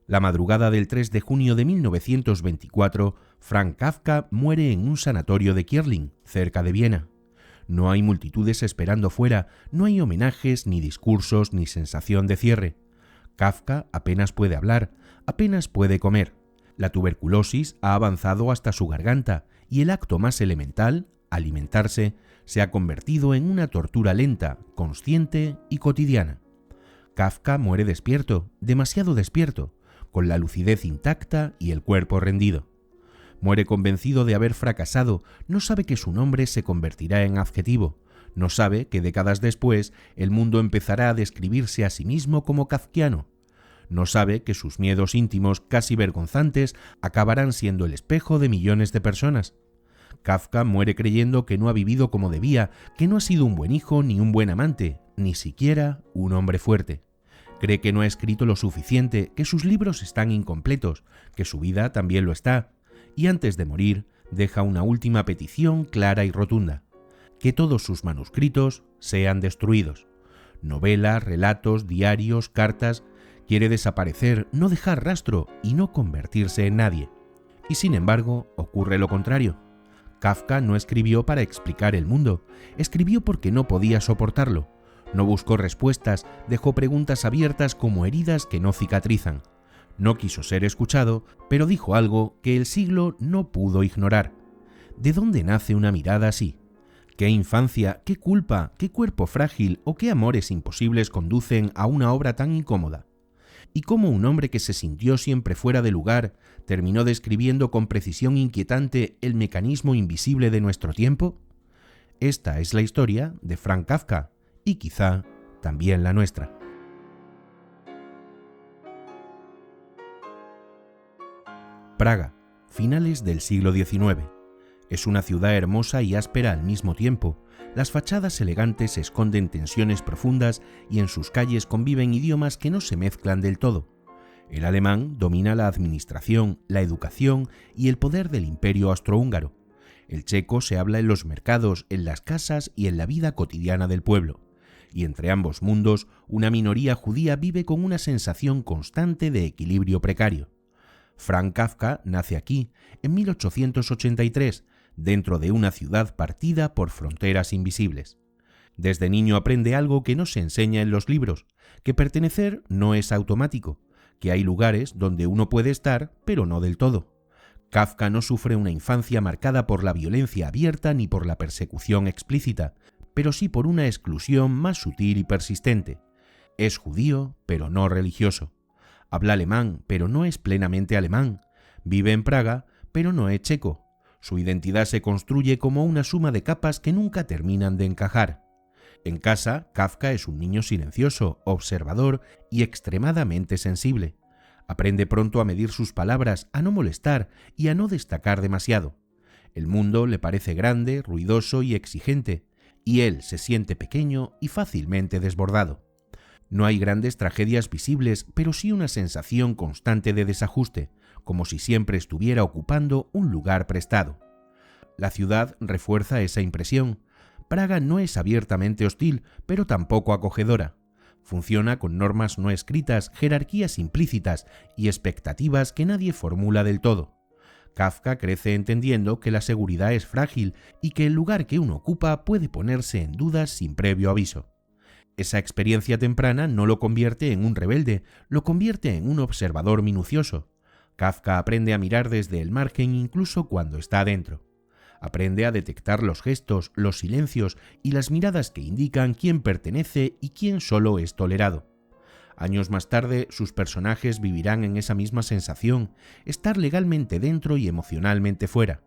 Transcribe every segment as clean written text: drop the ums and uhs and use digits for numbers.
La madrugada del 3 de junio de 1924, Franz Kafka muere en un sanatorio de Kierling, cerca de Viena. No hay multitudes esperando fuera, no hay homenajes, ni discursos, ni sensación de cierre. Kafka apenas puede hablar, apenas puede comer. La tuberculosis ha avanzado hasta su garganta y el acto más elemental, alimentarse, se ha convertido en una tortura lenta, consciente y cotidiana. Kafka muere despierto, demasiado despierto, con la lucidez intacta y el cuerpo rendido. Muere convencido de haber fracasado, no sabe que su nombre se convertirá en adjetivo, no sabe que décadas después el mundo empezará a describirse a sí mismo como kafkiano, no sabe que sus miedos íntimos casi vergonzantes acabarán siendo el espejo de millones de personas. Kafka muere creyendo que no ha vivido como debía, que no ha sido un buen hijo ni un buen amante, ni siquiera un hombre fuerte. Cree que no ha escrito lo suficiente, que sus libros están incompletos, que su vida también lo está, y antes de morir deja una última petición clara y rotunda: que todos sus manuscritos sean destruidos. Novelas, relatos, diarios, cartas. Quiere desaparecer, no dejar rastro y no convertirse en nadie. Y sin embargo, ocurre lo contrario. Kafka no escribió para explicar el mundo, escribió porque no podía soportarlo. No buscó respuestas, dejó preguntas abiertas como heridas que no cicatrizan. No quiso ser escuchado, pero dijo algo que el siglo no pudo ignorar. ¿De dónde nace una mirada así? ¿Qué infancia, qué culpa, qué cuerpo frágil o qué amores imposibles conducen a una obra tan incómoda? ¿Y cómo un hombre que se sintió siempre fuera de lugar terminó describiendo con precisión inquietante el mecanismo invisible de nuestro tiempo? Esta es la historia de Franz Kafka, y quizá también la nuestra. Praga, finales del siglo XIX. Es una ciudad hermosa y áspera al mismo tiempo. Las fachadas elegantes esconden tensiones profundas y en sus calles conviven idiomas que no se mezclan del todo. El alemán domina la administración, la educación y el poder del imperio austrohúngaro. El checo se habla en los mercados, en las casas y en la vida cotidiana del pueblo. Y entre ambos mundos, una minoría judía vive con una sensación constante de equilibrio precario. Franz Kafka nace aquí, en 1883, dentro de una ciudad partida por fronteras invisibles. Desde niño aprende algo que no se enseña en los libros, que pertenecer no es automático, que hay lugares donde uno puede estar, pero no del todo. Kafka no sufre una infancia marcada por la violencia abierta ni por la persecución explícita, pero sí por una exclusión más sutil y persistente. Es judío, pero no religioso. Habla alemán, pero no es plenamente alemán. Vive en Praga, pero no es checo. Su identidad se construye como una suma de capas que nunca terminan de encajar. En casa, Kafka es un niño silencioso, observador y extremadamente sensible. Aprende pronto a medir sus palabras, a no molestar y a no destacar demasiado. El mundo le parece grande, ruidoso y exigente, y él se siente pequeño y fácilmente desbordado. No hay grandes tragedias visibles, pero sí una sensación constante de desajuste, como si siempre estuviera ocupando un lugar prestado. La ciudad refuerza esa impresión. Praga no es abiertamente hostil, pero tampoco acogedora. Funciona con normas no escritas, jerarquías implícitas y expectativas que nadie formula del todo. Kafka crece entendiendo que la seguridad es frágil y que el lugar que uno ocupa puede ponerse en dudas sin previo aviso. Esa experiencia temprana no lo convierte en un rebelde, lo convierte en un observador minucioso. Kafka aprende a mirar desde el margen incluso cuando está dentro. Aprende a detectar los gestos, los silencios y las miradas que indican quién pertenece y quién solo es tolerado. Años más tarde, sus personajes vivirán en esa misma sensación, estar legalmente dentro y emocionalmente fuera.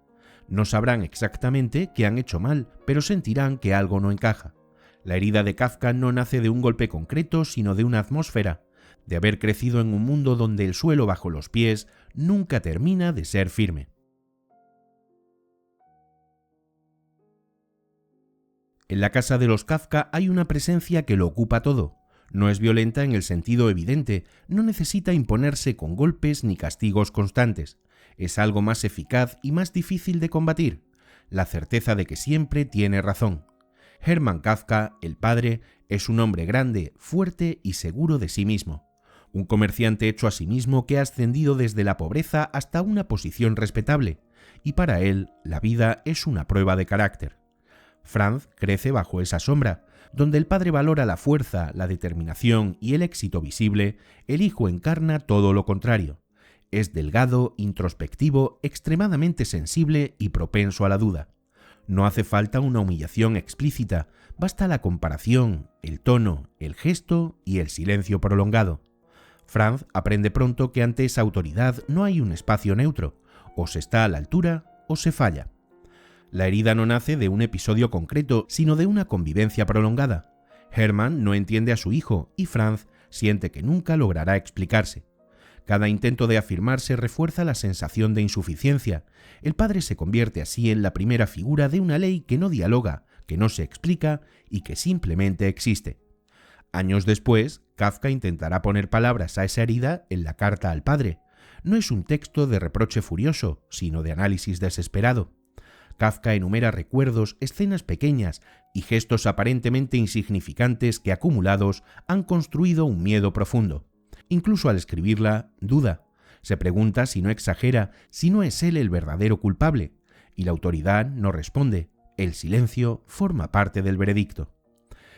No sabrán exactamente qué han hecho mal, pero sentirán que algo no encaja. La herida de Kafka no nace de un golpe concreto, sino de una atmósfera, de haber crecido en un mundo donde el suelo bajo los pies nunca termina de ser firme. En la casa de los Kafka hay una presencia que lo ocupa todo. No es violenta en el sentido evidente, no necesita imponerse con golpes ni castigos constantes. Es algo más eficaz y más difícil de combatir, la certeza de que siempre tiene razón. Hermann Kafka, el padre, es un hombre grande, fuerte y seguro de sí mismo. Un comerciante hecho a sí mismo que ha ascendido desde la pobreza hasta una posición respetable, y para él la vida es una prueba de carácter. Franz crece bajo esa sombra, donde el padre valora la fuerza, la determinación y el éxito visible, el hijo encarna todo lo contrario. Es delgado, introspectivo, extremadamente sensible y propenso a la duda. No hace falta una humillación explícita, basta la comparación, el tono, el gesto y el silencio prolongado. Franz aprende pronto que ante esa autoridad no hay un espacio neutro, o se está a la altura o se falla. La herida no nace de un episodio concreto, sino de una convivencia prolongada. Hermann no entiende a su hijo y Franz siente que nunca logrará explicarse. Cada intento de afirmarse refuerza la sensación de insuficiencia. El padre se convierte así en la primera figura de una ley que no dialoga, que no se explica y que simplemente existe. Años después, Kafka intentará poner palabras a esa herida en la carta al padre. No es un texto de reproche furioso, sino de análisis desesperado. Kafka enumera recuerdos, escenas pequeñas y gestos aparentemente insignificantes que acumulados han construido un miedo profundo. Incluso al escribirla, duda. Se pregunta si no exagera, si no es él el verdadero culpable. Y la autoridad no responde. El silencio forma parte del veredicto.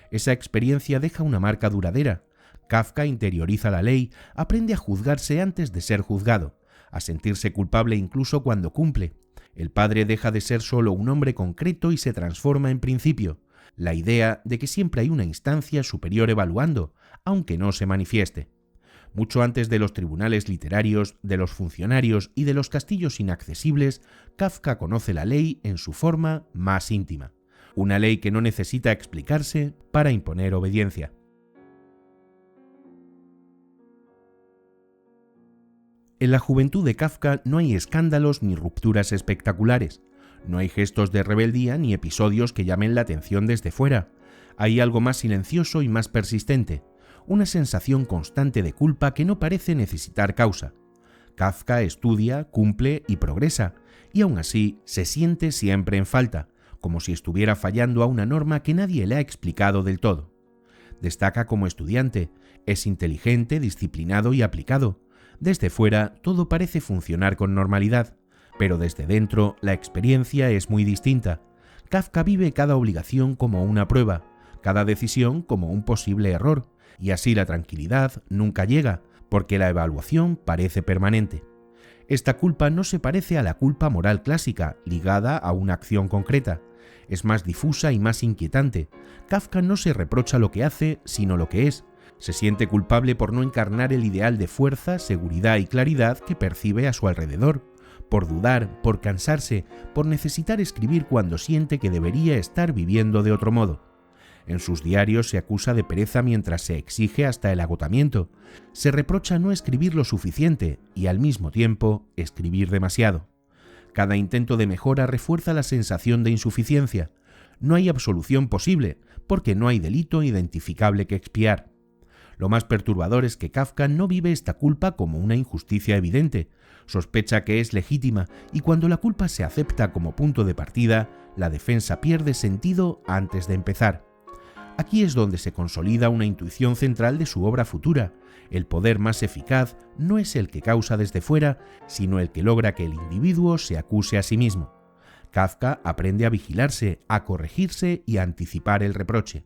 Esa experiencia deja una marca duradera. Kafka interioriza la ley, aprende a juzgarse antes de ser juzgado, a sentirse culpable incluso cuando cumple. El padre deja de ser solo un hombre concreto y se transforma en principio, la idea de que siempre hay una instancia superior evaluando, aunque no se manifieste. Mucho antes de los tribunales literarios, de los funcionarios y de los castillos inaccesibles, Kafka conoce la ley en su forma más íntima. Una ley que no necesita explicarse para imponer obediencia. En la juventud de Kafka no hay escándalos ni rupturas espectaculares. No hay gestos de rebeldía ni episodios que llamen la atención desde fuera. Hay algo más silencioso y más persistente. Una sensación constante de culpa que no parece necesitar causa. Kafka estudia, cumple y progresa, y aún así se siente siempre en falta, como si estuviera fallando a una norma que nadie le ha explicado del todo. Destaca como estudiante, es inteligente, disciplinado y aplicado. Desde fuera todo parece funcionar con normalidad, pero desde dentro la experiencia es muy distinta. Kafka vive cada obligación como una prueba, cada decisión como un posible error, y así la tranquilidad nunca llega, porque la evaluación parece permanente. Esta culpa no se parece a la culpa moral clásica, ligada a una acción concreta. Es más difusa y más inquietante. Kafka no se reprocha lo que hace, sino lo que es. Se siente culpable por no encarnar el ideal de fuerza, seguridad y claridad que percibe a su alrededor, por dudar, por cansarse, por necesitar escribir cuando siente que debería estar viviendo de otro modo. En sus diarios se acusa de pereza mientras se exige hasta el agotamiento. Se reprocha no escribir lo suficiente y al mismo tiempo escribir demasiado. Cada intento de mejora refuerza la sensación de insuficiencia. No hay absolución posible, porque no hay delito identificable que expiar. Lo más perturbador es que Kafka no vive esta culpa como una injusticia evidente. Sospecha que es legítima y cuando la culpa se acepta como punto de partida, la defensa pierde sentido antes de empezar. Aquí es donde se consolida una intuición central de su obra futura. El poder más eficaz no es el que causa desde fuera, sino el que logra que el individuo se acuse a sí mismo. Kafka aprende a vigilarse, a corregirse y a anticipar el reproche.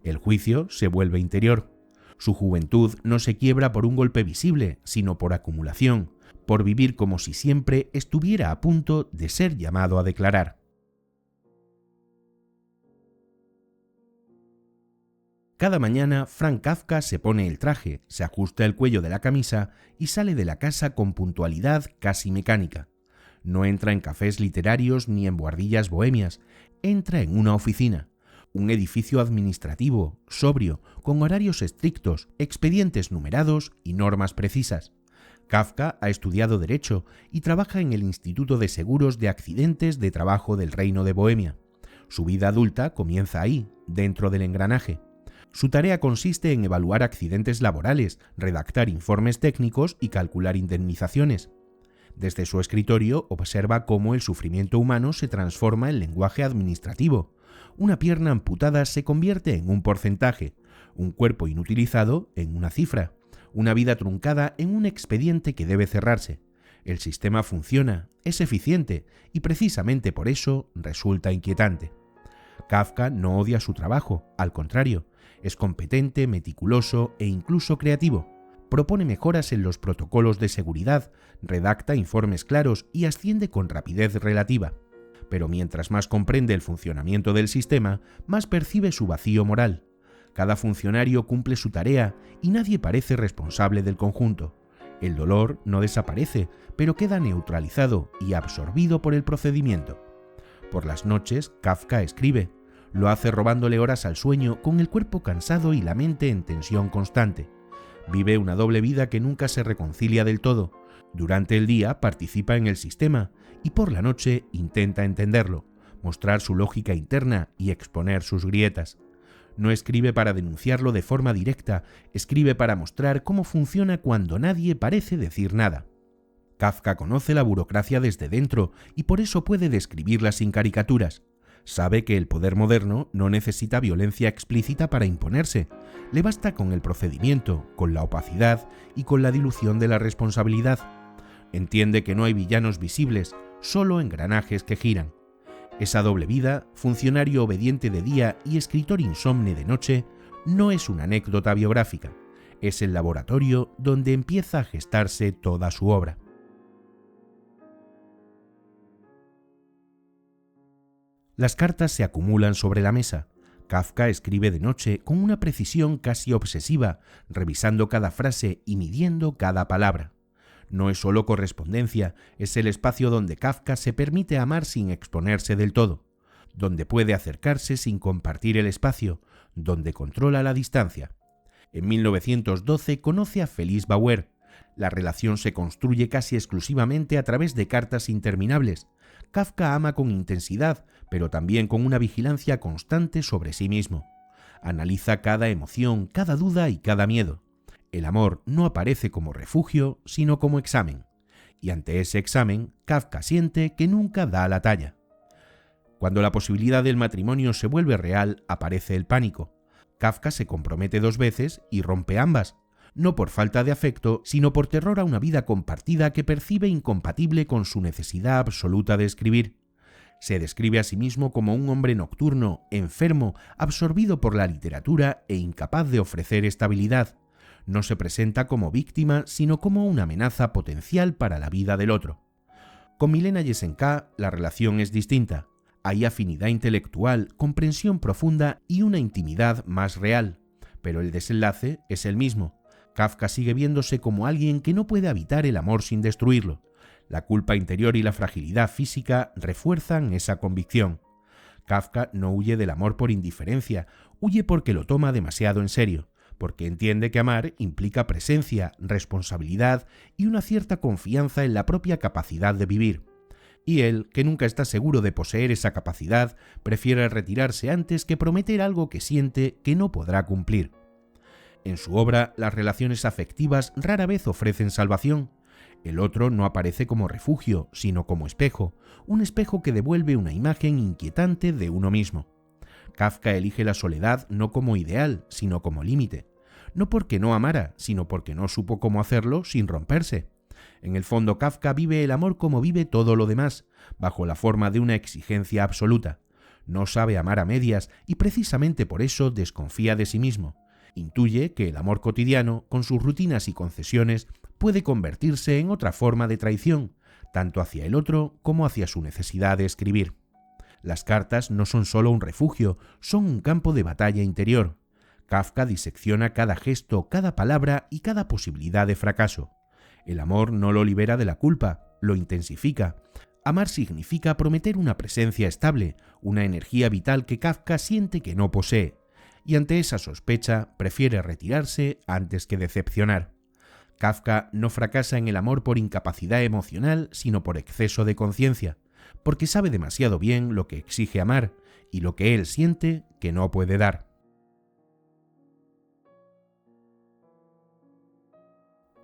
El juicio se vuelve interior. Su juventud no se quiebra por un golpe visible, sino por acumulación, por vivir como si siempre estuviera a punto de ser llamado a declarar. Cada mañana, Franz Kafka se pone el traje, se ajusta el cuello de la camisa y sale de la casa con puntualidad casi mecánica. No entra en cafés literarios ni en buhardillas bohemias, entra en una oficina. Un edificio administrativo, sobrio, con horarios estrictos, expedientes numerados y normas precisas. Kafka ha estudiado Derecho y trabaja en el Instituto de Seguros de Accidentes de Trabajo del Reino de Bohemia. Su vida adulta comienza ahí, dentro del engranaje. Su tarea consiste en evaluar accidentes laborales, redactar informes técnicos y calcular indemnizaciones. Desde su escritorio observa cómo el sufrimiento humano se transforma en lenguaje administrativo. Una pierna amputada se convierte en un porcentaje, un cuerpo inutilizado en una cifra, una vida truncada en un expediente que debe cerrarse. El sistema funciona, es eficiente y precisamente por eso resulta inquietante. Kafka no odia su trabajo, al contrario, es competente, meticuloso e incluso creativo. Propone mejoras en los protocolos de seguridad, redacta informes claros y asciende con rapidez relativa. Pero mientras más comprende el funcionamiento del sistema, más percibe su vacío moral. Cada funcionario cumple su tarea y nadie parece responsable del conjunto. El dolor no desaparece, pero queda neutralizado y absorbido por el procedimiento. Por las noches, Kafka escribe. Lo hace robándole horas al sueño, con el cuerpo cansado y la mente en tensión constante. Vive una doble vida que nunca se reconcilia del todo. Durante el día participa en el sistema y por la noche intenta entenderlo, mostrar su lógica interna y exponer sus grietas. No escribe para denunciarlo de forma directa, escribe para mostrar cómo funciona cuando nadie parece decir nada. Kafka conoce la burocracia desde dentro y por eso puede describirla sin caricaturas. Sabe que el poder moderno no necesita violencia explícita para imponerse. Le basta con el procedimiento, con la opacidad y con la dilución de la responsabilidad. Entiende que no hay villanos visibles, solo engranajes que giran. Esa doble vida, funcionario obediente de día y escritor insomne de noche, no es una anécdota biográfica. Es el laboratorio donde empieza a gestarse toda su obra. Las cartas se acumulan sobre la mesa. Kafka escribe de noche con una precisión casi obsesiva, revisando cada frase y midiendo cada palabra. No es solo correspondencia, es el espacio donde Kafka se permite amar sin exponerse del todo, donde puede acercarse sin compartir el espacio, donde controla la distancia. En 1912 conoce a Felice Bauer. La relación se construye casi exclusivamente a través de cartas interminables. Kafka ama con intensidad, pero también con una vigilancia constante sobre sí mismo. Analiza cada emoción, cada duda y cada miedo. El amor no aparece como refugio, sino como examen. Y ante ese examen, Kafka siente que nunca da la talla. Cuando la posibilidad del matrimonio se vuelve real, aparece el pánico. Kafka se compromete 2 veces y rompe ambas, no por falta de afecto, sino por terror a una vida compartida que percibe incompatible con su necesidad absoluta de escribir. Se describe a sí mismo como un hombre nocturno, enfermo, absorbido por la literatura e incapaz de ofrecer estabilidad. No se presenta como víctima, sino como una amenaza potencial para la vida del otro. Con Milena Jessenka la relación es distinta. Hay afinidad intelectual, comprensión profunda y una intimidad más real. Pero el desenlace es el mismo. Kafka sigue viéndose como alguien que no puede habitar el amor sin destruirlo. La culpa interior y la fragilidad física refuerzan esa convicción. Kafka no huye del amor por indiferencia, huye porque lo toma demasiado en serio, porque entiende que amar implica presencia, responsabilidad y una cierta confianza en la propia capacidad de vivir. Y él, que nunca está seguro de poseer esa capacidad, prefiere retirarse antes que prometer algo que siente que no podrá cumplir. En su obra, las relaciones afectivas rara vez ofrecen salvación. El otro no aparece como refugio, sino como espejo, un espejo que devuelve una imagen inquietante de uno mismo. Kafka elige la soledad no como ideal, sino como límite. No porque no amara, sino porque no supo cómo hacerlo sin romperse. En el fondo, Kafka vive el amor como vive todo lo demás, bajo la forma de una exigencia absoluta. No sabe amar a medias y precisamente por eso desconfía de sí mismo. Intuye que el amor cotidiano, con sus rutinas y concesiones, puede convertirse en otra forma de traición, tanto hacia el otro como hacia su necesidad de escribir. Las cartas no son solo un refugio, son un campo de batalla interior. Kafka disecciona cada gesto, cada palabra y cada posibilidad de fracaso. El amor no lo libera de la culpa, lo intensifica. Amar significa prometer una presencia estable, una energía vital que Kafka siente que no posee, y ante esa sospecha prefiere retirarse antes que decepcionar. Kafka no fracasa en el amor por incapacidad emocional, sino por exceso de conciencia, porque sabe demasiado bien lo que exige amar y lo que él siente que no puede dar.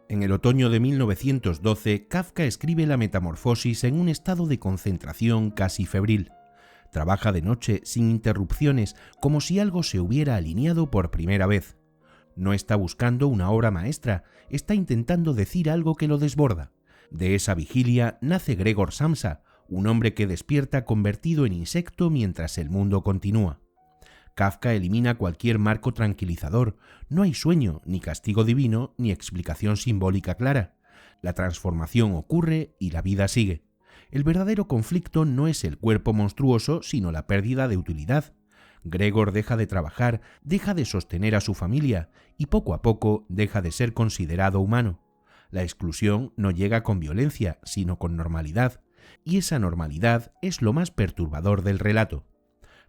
En el otoño de 1912, Kafka escribe La Metamorfosis en un estado de concentración casi febril. Trabaja de noche, sin interrupciones, como si algo se hubiera alineado por primera vez. No está buscando una obra maestra, está intentando decir algo que lo desborda. De esa vigilia nace Gregor Samsa, un hombre que despierta convertido en insecto mientras el mundo continúa. Kafka elimina cualquier marco tranquilizador, no hay sueño, ni castigo divino, ni explicación simbólica clara. La transformación ocurre y la vida sigue. El verdadero conflicto no es el cuerpo monstruoso, sino la pérdida de utilidad. Gregor deja de trabajar, deja de sostener a su familia y poco a poco deja de ser considerado humano. La exclusión no llega con violencia, sino con normalidad, y esa normalidad es lo más perturbador del relato.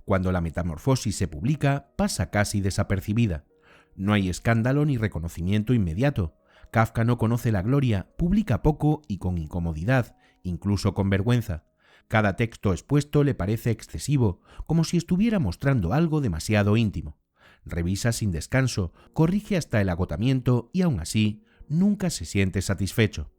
Cuando la metamorfosis se publica, pasa casi desapercibida. No hay escándalo ni reconocimiento inmediato. Kafka no conoce la gloria, publica poco y con incomodidad, incluso con vergüenza. Cada texto expuesto le parece excesivo, como si estuviera mostrando algo demasiado íntimo. Revisa sin descanso, corrige hasta el agotamiento y aún así, nunca se siente satisfecho.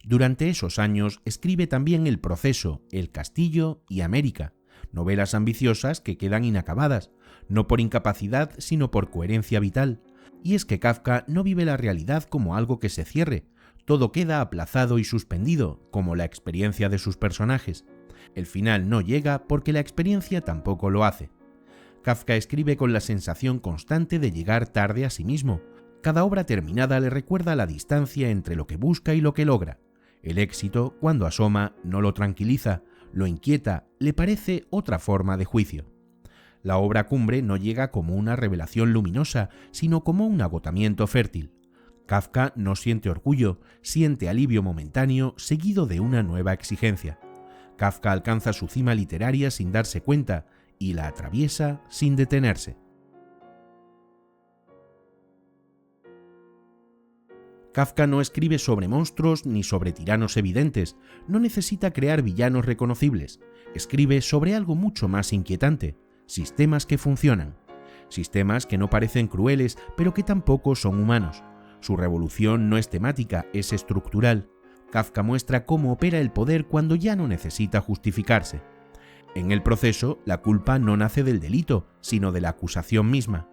Durante esos años escribe también El proceso, El castillo y América, novelas ambiciosas que quedan inacabadas, no por incapacidad sino por coherencia vital. Y es que Kafka no vive la realidad como algo que se cierre, todo queda aplazado y suspendido, como la experiencia de sus personajes. El final no llega porque la experiencia tampoco lo hace. Kafka escribe con la sensación constante de llegar tarde a sí mismo. Cada obra terminada le recuerda la distancia entre lo que busca y lo que logra. El éxito, cuando asoma, no lo tranquiliza, lo inquieta, le parece otra forma de juicio. La obra cumbre no llega como una revelación luminosa, sino como un agotamiento fértil. Kafka no siente orgullo, siente alivio momentáneo seguido de una nueva exigencia. Kafka alcanza su cima literaria sin darse cuenta y la atraviesa sin detenerse. Kafka no escribe sobre monstruos ni sobre tiranos evidentes, no necesita crear villanos reconocibles, escribe sobre algo mucho más inquietante, sistemas que funcionan, sistemas que no parecen crueles pero que tampoco son humanos. Su revolución no es temática, es estructural. Kafka muestra cómo opera el poder cuando ya no necesita justificarse. En el proceso, la culpa no nace del delito, sino de la acusación misma.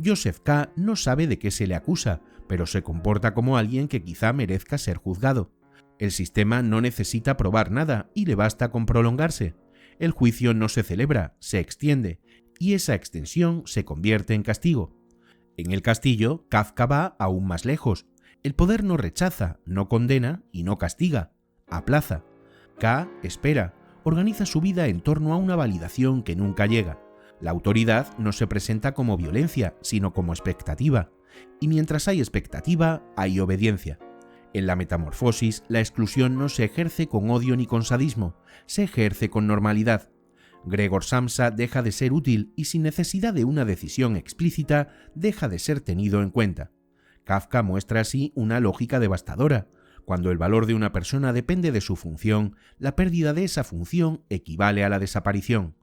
Joseph K. no sabe de qué se le acusa, pero se comporta como alguien que quizá merezca ser juzgado. El sistema no necesita probar nada y le basta con prolongarse. El juicio no se celebra, se extiende, y esa extensión se convierte en castigo. En el castillo, Kafka va aún más lejos. El poder no rechaza, no condena y no castiga, aplaza. K espera, organiza su vida en torno a una validación que nunca llega. La autoridad no se presenta como violencia, sino como expectativa. Y mientras hay expectativa, hay obediencia. En la metamorfosis, la exclusión no se ejerce con odio ni con sadismo, se ejerce con normalidad. Gregor Samsa deja de ser útil y sin necesidad de una decisión explícita, deja de ser tenido en cuenta. Kafka muestra así una lógica devastadora. Cuando el valor de una persona depende de su función, la pérdida de esa función equivale a la desaparición.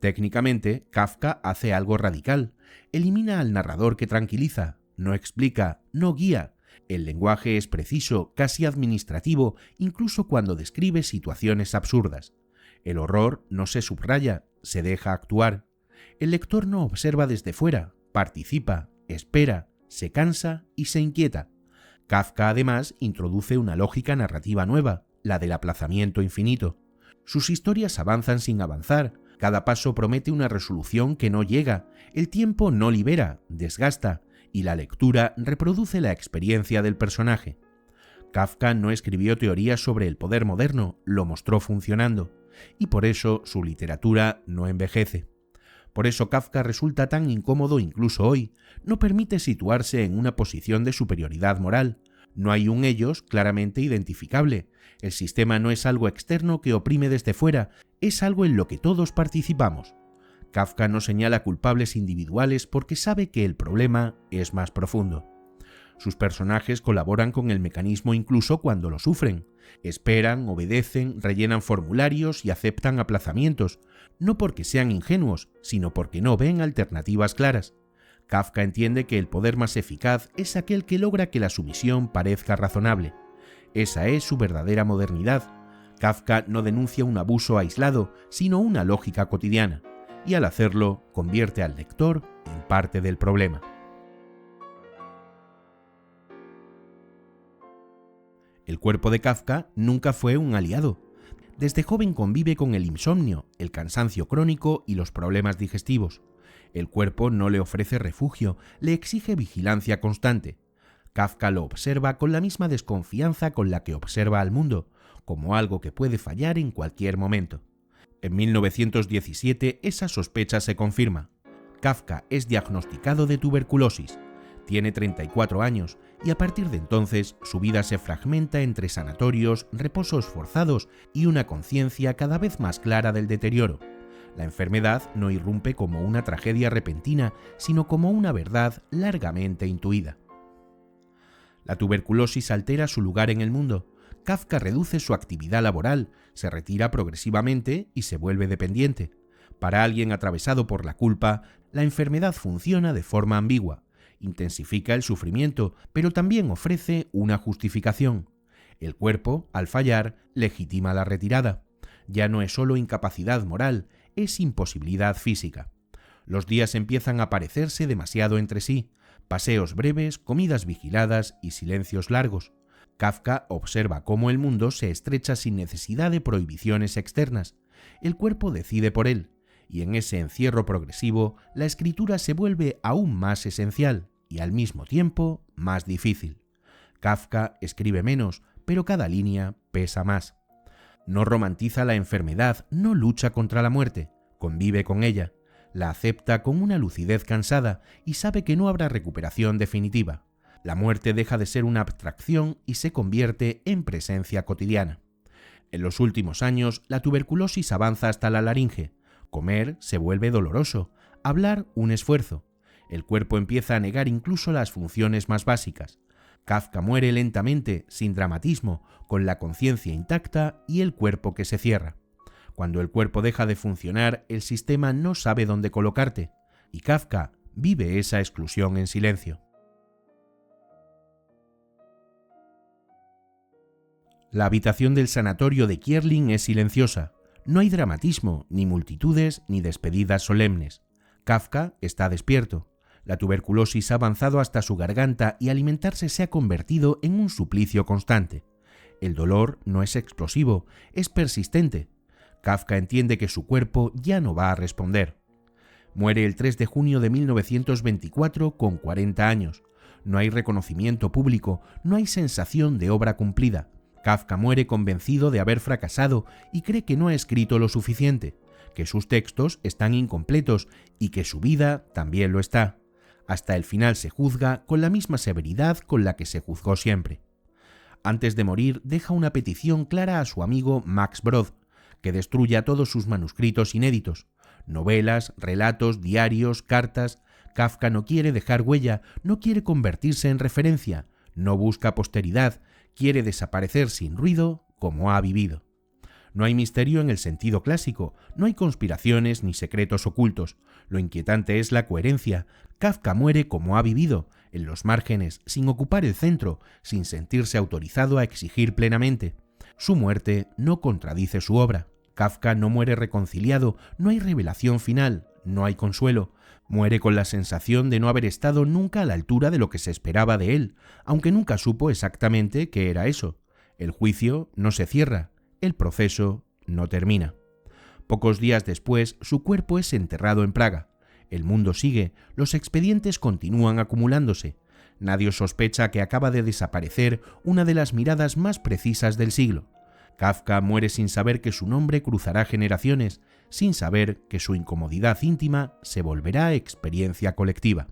Técnicamente, Kafka hace algo radical. Elimina al narrador que tranquiliza, no explica, no guía. El lenguaje es preciso, casi administrativo, incluso cuando describe situaciones absurdas. El horror no se subraya, se deja actuar. El lector no observa desde fuera, participa, espera, se cansa y se inquieta. Kafka además introduce una lógica narrativa nueva, la del aplazamiento infinito. Sus historias avanzan sin avanzar, cada paso promete una resolución que no llega, el tiempo no libera, desgasta, y la lectura reproduce la experiencia del personaje. Kafka no escribió teorías sobre el poder moderno, lo mostró funcionando, y por eso su literatura no envejece. Por eso Kafka resulta tan incómodo incluso hoy, no permite situarse en una posición de superioridad moral, no hay un ellos claramente identificable, el sistema no es algo externo que oprime desde fuera, es algo en lo que todos participamos. Kafka no señala culpables individuales porque sabe que el problema es más profundo. Sus personajes colaboran con el mecanismo incluso cuando lo sufren. Esperan, obedecen, rellenan formularios y aceptan aplazamientos, no porque sean ingenuos, sino porque no ven alternativas claras. Kafka entiende que el poder más eficaz es aquel que logra que la sumisión parezca razonable. Esa es su verdadera modernidad. Kafka no denuncia un abuso aislado, sino una lógica cotidiana, y al hacerlo convierte al lector en parte del problema. El cuerpo de Kafka nunca fue un aliado. Desde joven convive con el insomnio, el cansancio crónico y los problemas digestivos. El cuerpo no le ofrece refugio, le exige vigilancia constante. Kafka lo observa con la misma desconfianza con la que observa al mundo, como algo que puede fallar en cualquier momento. En 1917 esa sospecha se confirma. Kafka es diagnosticado de tuberculosis. Tiene 34 años y a partir de entonces su vida se fragmenta entre sanatorios, reposos forzados y una conciencia cada vez más clara del deterioro. La enfermedad no irrumpe como una tragedia repentina, sino como una verdad largamente intuida. La tuberculosis altera su lugar en el mundo. Kafka reduce su actividad laboral, se retira progresivamente y se vuelve dependiente. Para alguien atravesado por la culpa, la enfermedad funciona de forma ambigua. Intensifica el sufrimiento, pero también ofrece una justificación. El cuerpo, al fallar, legitima la retirada. Ya no es solo incapacidad moral, es imposibilidad física. Los días empiezan a parecerse demasiado entre sí. Paseos breves, comidas vigiladas y silencios largos. Kafka observa cómo el mundo se estrecha sin necesidad de prohibiciones externas. El cuerpo decide por él, y en ese encierro progresivo, la escritura se vuelve aún más esencial y al mismo tiempo más difícil. Kafka escribe menos, pero cada línea pesa más. No romantiza la enfermedad, no lucha contra la muerte, convive con ella. La acepta con una lucidez cansada y sabe que no habrá recuperación definitiva. La muerte deja de ser una abstracción y se convierte en presencia cotidiana. En los últimos años, la tuberculosis avanza hasta la laringe. Comer se vuelve doloroso, hablar un esfuerzo. El cuerpo empieza a negar incluso las funciones más básicas. Kafka muere lentamente, sin dramatismo, con la conciencia intacta y el cuerpo que se cierra. Cuando el cuerpo deja de funcionar, el sistema no sabe dónde colocarte, y Kafka vive esa exclusión en silencio. La habitación del sanatorio de Kierling es silenciosa. No hay dramatismo, ni multitudes, ni despedidas solemnes. Kafka está despierto. La tuberculosis ha avanzado hasta su garganta y alimentarse se ha convertido en un suplicio constante. El dolor no es explosivo, es persistente. Kafka entiende que su cuerpo ya no va a responder. Muere el 3 de junio de 1924 con 40 años. No hay reconocimiento público, no hay sensación de obra cumplida. Kafka muere convencido de haber fracasado y cree que no ha escrito lo suficiente, que sus textos están incompletos y que su vida también lo está. Hasta el final se juzga con la misma severidad con la que se juzgó siempre. Antes de morir deja una petición clara a su amigo Max Brod, que destruya todos sus manuscritos inéditos, novelas, relatos, diarios, cartas. Kafka no quiere dejar huella, no quiere convertirse en referencia, no busca posteridad, quiere desaparecer sin ruido como ha vivido. No hay misterio en el sentido clásico, no hay conspiraciones ni secretos ocultos. Lo inquietante es la coherencia. Kafka muere como ha vivido, en los márgenes, sin ocupar el centro, sin sentirse autorizado a exigir plenamente. Su muerte no contradice su obra. Kafka no muere reconciliado, no hay revelación final, no hay consuelo. Muere con la sensación de no haber estado nunca a la altura de lo que se esperaba de él, aunque nunca supo exactamente qué era eso. El juicio no se cierra, el proceso no termina. Pocos días después, su cuerpo es enterrado en Praga. El mundo sigue, los expedientes continúan acumulándose. Nadie sospecha que acaba de desaparecer una de las miradas más precisas del siglo. Kafka muere sin saber que su nombre cruzará generaciones, sin saber que su incomodidad íntima se volverá experiencia colectiva.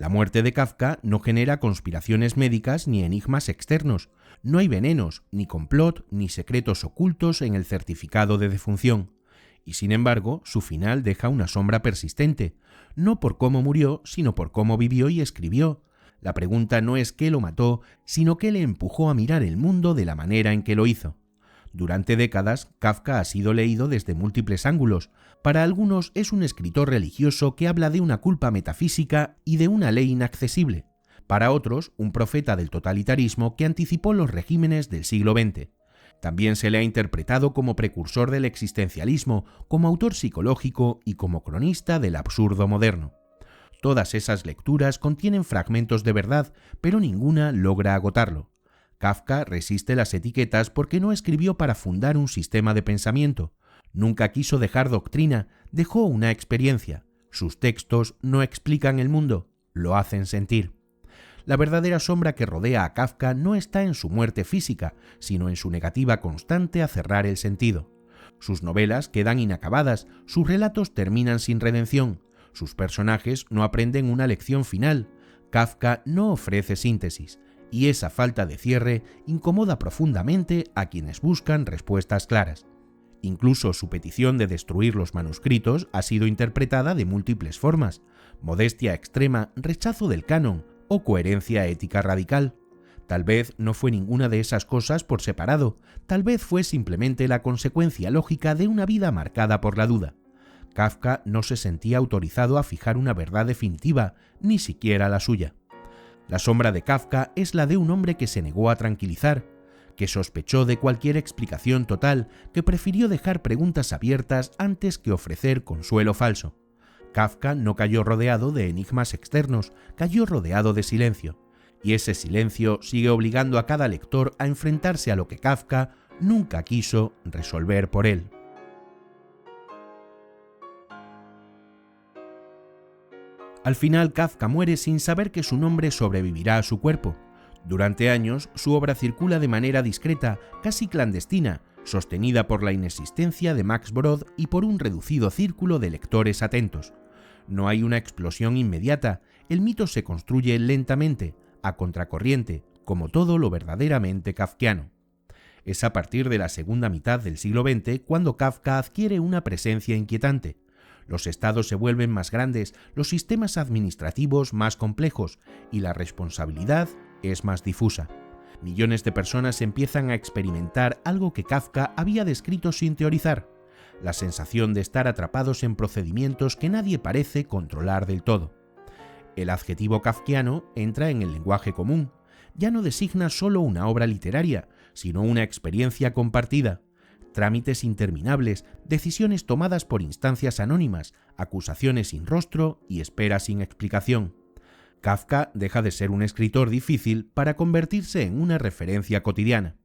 La muerte de Kafka no genera conspiraciones médicas ni enigmas externos. No hay venenos, ni complot, ni secretos ocultos en el certificado de defunción. Y sin embargo, su final deja una sombra persistente, no por cómo murió, sino por cómo vivió y escribió. La pregunta no es qué lo mató, sino qué le empujó a mirar el mundo de la manera en que lo hizo. Durante décadas, Kafka ha sido leído desde múltiples ángulos. Para algunos es un escritor religioso que habla de una culpa metafísica y de una ley inaccesible. Para otros, un profeta del totalitarismo que anticipó los regímenes del siglo XX. También se le ha interpretado como precursor del existencialismo, como autor psicológico y como cronista del absurdo moderno. Todas esas lecturas contienen fragmentos de verdad, pero ninguna logra agotarlo. Kafka resiste las etiquetas porque no escribió para fundar un sistema de pensamiento. Nunca quiso dejar doctrina, dejó una experiencia. Sus textos no explican el mundo, lo hacen sentir. La verdadera sombra que rodea a Kafka no está en su muerte física, sino en su negativa constante a cerrar el sentido. Sus novelas quedan inacabadas, sus relatos terminan sin redención, sus personajes no aprenden una lección final. Kafka no ofrece síntesis, y esa falta de cierre incomoda profundamente a quienes buscan respuestas claras. Incluso su petición de destruir los manuscritos ha sido interpretada de múltiples formas: modestia extrema, rechazo del canon o coherencia ética radical. Tal vez no fue ninguna de esas cosas por separado, tal vez fue simplemente la consecuencia lógica de una vida marcada por la duda. Kafka no se sentía autorizado a fijar una verdad definitiva, ni siquiera la suya. La sombra de Kafka es la de un hombre que se negó a tranquilizar, que sospechó de cualquier explicación total, que prefirió dejar preguntas abiertas antes que ofrecer consuelo falso. Kafka no cayó rodeado de enigmas externos, cayó rodeado de silencio, y ese silencio sigue obligando a cada lector a enfrentarse a lo que Kafka nunca quiso resolver por él. Al final, Kafka muere sin saber que su nombre sobrevivirá a su cuerpo. Durante años, su obra circula de manera discreta, casi clandestina, sostenida por la inexistencia de Max Brod y por un reducido círculo de lectores atentos. No hay una explosión inmediata, el mito se construye lentamente, a contracorriente, como todo lo verdaderamente kafkiano. Es a partir de la segunda mitad del siglo XX cuando Kafka adquiere una presencia inquietante. Los estados se vuelven más grandes, los sistemas administrativos más complejos y la responsabilidad es más difusa. Millones de personas empiezan a experimentar algo que Kafka había descrito sin teorizar: la sensación de estar atrapados en procedimientos que nadie parece controlar del todo. El adjetivo kafkiano entra en el lenguaje común. Ya no designa solo una obra literaria, sino una experiencia compartida. Trámites interminables, decisiones tomadas por instancias anónimas, acusaciones sin rostro y espera sin explicación. Kafka deja de ser un escritor difícil para convertirse en una referencia cotidiana.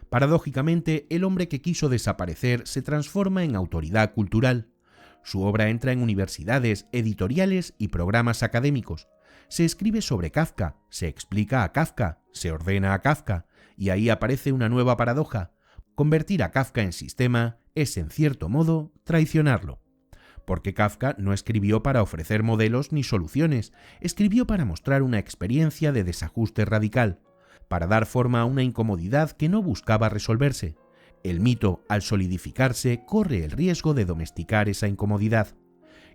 Paradójicamente, el hombre que quiso desaparecer se transforma en autoridad cultural. Su obra entra en universidades, editoriales y programas académicos. Se escribe sobre Kafka, se explica a Kafka, se ordena a Kafka, y ahí aparece una nueva paradoja. Convertir a Kafka en sistema es, en cierto modo, traicionarlo. Porque Kafka no escribió para ofrecer modelos ni soluciones, escribió para mostrar una experiencia de desajuste radical, para dar forma a una incomodidad que no buscaba resolverse. El mito, al solidificarse, corre el riesgo de domesticar esa incomodidad.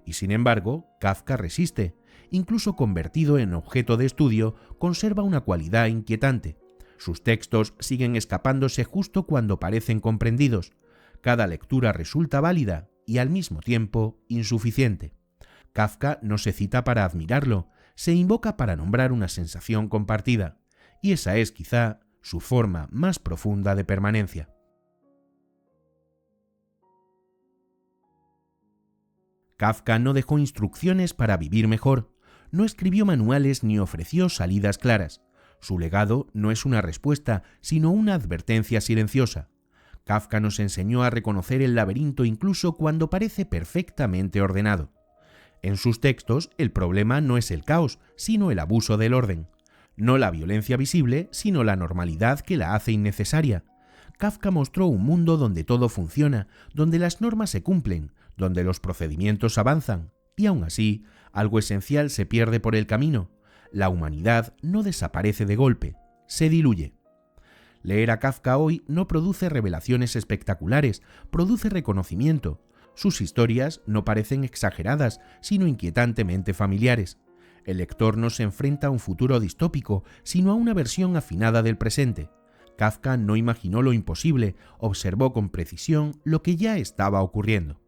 Y sin embargo, Kafka resiste. Incluso convertido en objeto de estudio, conserva una cualidad inquietante. Sus textos siguen escapándose justo cuando parecen comprendidos. Cada lectura resulta válida y al mismo tiempo insuficiente. Kafka no se cita para admirarlo, se invoca para nombrar una sensación compartida, y esa es quizá su forma más profunda de permanencia. Kafka no dejó instrucciones para vivir mejor, no escribió manuales ni ofreció salidas claras. Su legado no es una respuesta, sino una advertencia silenciosa. Kafka nos enseñó a reconocer el laberinto incluso cuando parece perfectamente ordenado. En sus textos, el problema no es el caos, sino el abuso del orden. No la violencia visible, sino la normalidad que la hace innecesaria. Kafka mostró un mundo donde todo funciona, donde las normas se cumplen, donde los procedimientos avanzan, y aún así, algo esencial se pierde por el camino. La humanidad no desaparece de golpe, se diluye. Leer a Kafka hoy no produce revelaciones espectaculares, produce reconocimiento. Sus historias no parecen exageradas, sino inquietantemente familiares. El lector no se enfrenta a un futuro distópico, sino a una versión afinada del presente. Kafka no imaginó lo imposible, observó con precisión lo que ya estaba ocurriendo.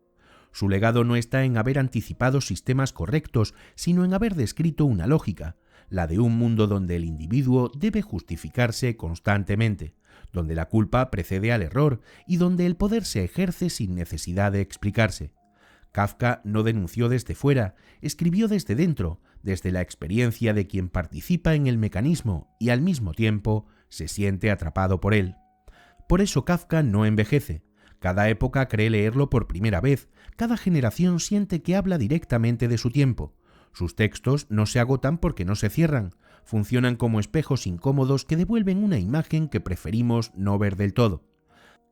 Su legado no está en haber anticipado sistemas correctos, sino en haber descrito una lógica, la de un mundo donde el individuo debe justificarse constantemente, donde la culpa precede al error y donde el poder se ejerce sin necesidad de explicarse. Kafka no denunció desde fuera, escribió desde dentro, desde la experiencia de quien participa en el mecanismo y al mismo tiempo se siente atrapado por él. Por eso Kafka no envejece. Cada época cree leerlo por primera vez, cada generación siente que habla directamente de su tiempo. Sus textos no se agotan porque no se cierran, funcionan como espejos incómodos que devuelven una imagen que preferimos no ver del todo.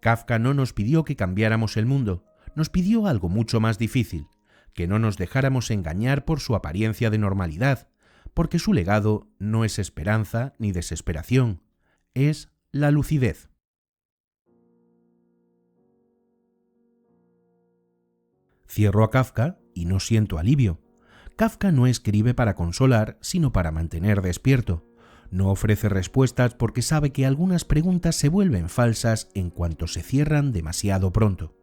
Kafka no nos pidió que cambiáramos el mundo, nos pidió algo mucho más difícil, que no nos dejáramos engañar por su apariencia de normalidad, porque su legado no es esperanza ni desesperación, es la lucidez. Cierro a Kafka y no siento alivio. Kafka no escribe para consolar, sino para mantener despierto. No ofrece respuestas porque sabe que algunas preguntas se vuelven falsas en cuanto se cierran demasiado pronto.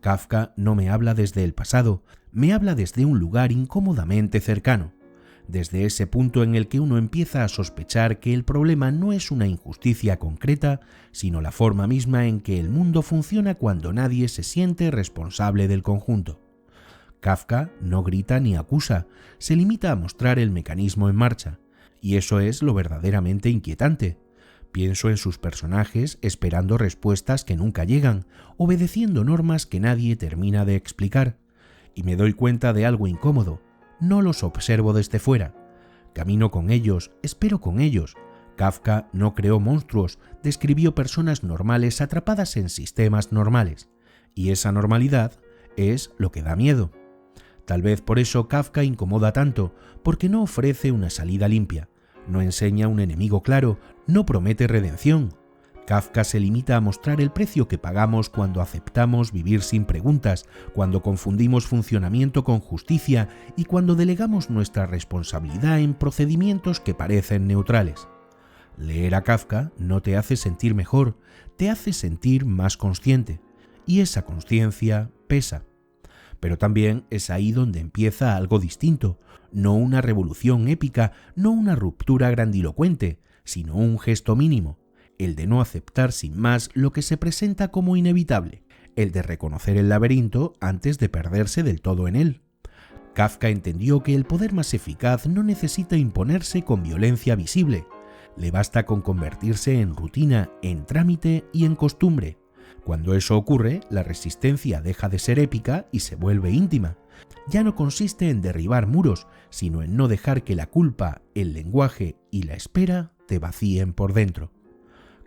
Kafka no me habla desde el pasado, me habla desde un lugar incómodamente cercano, desde ese punto en el que uno empieza a sospechar que el problema no es una injusticia concreta, sino la forma misma en que el mundo funciona cuando nadie se siente responsable del conjunto. Kafka no grita ni acusa, se limita a mostrar el mecanismo en marcha, y eso es lo verdaderamente inquietante. Pienso en sus personajes esperando respuestas que nunca llegan, obedeciendo normas que nadie termina de explicar, y me doy cuenta de algo incómodo. No los observo desde fuera. Camino con ellos, espero con ellos. Kafka no creó monstruos, describió personas normales atrapadas en sistemas normales, y esa normalidad es lo que da miedo. Tal vez por eso Kafka incomoda tanto, porque no ofrece una salida limpia, no enseña un enemigo claro, no promete redención. Kafka se limita a mostrar el precio que pagamos cuando aceptamos vivir sin preguntas, cuando confundimos funcionamiento con justicia y cuando delegamos nuestra responsabilidad en procedimientos que parecen neutrales. Leer a Kafka no te hace sentir mejor, te hace sentir más consciente, y esa consciencia pesa. Pero también es ahí donde empieza algo distinto, no una revolución épica, no una ruptura grandilocuente, sino un gesto mínimo, el de no aceptar sin más lo que se presenta como inevitable, el de reconocer el laberinto antes de perderse del todo en él. Kafka entendió que el poder más eficaz no necesita imponerse con violencia visible, le basta con convertirse en rutina, en trámite y en costumbre. Cuando eso ocurre, la resistencia deja de ser épica y se vuelve íntima. Ya no consiste en derribar muros, sino en no dejar que la culpa, el lenguaje y la espera te vacíen por dentro.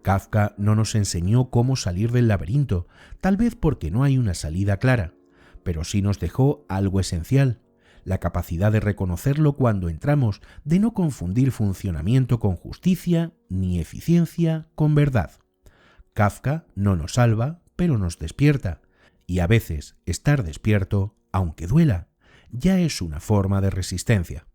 Kafka no nos enseñó cómo salir del laberinto, tal vez porque no hay una salida clara, pero sí nos dejó algo esencial, la capacidad de reconocerlo cuando entramos, de no confundir funcionamiento con justicia, ni eficiencia con verdad. Kafka no nos salva, pero nos despierta, y a veces estar despierto, aunque duela, ya es una forma de resistencia.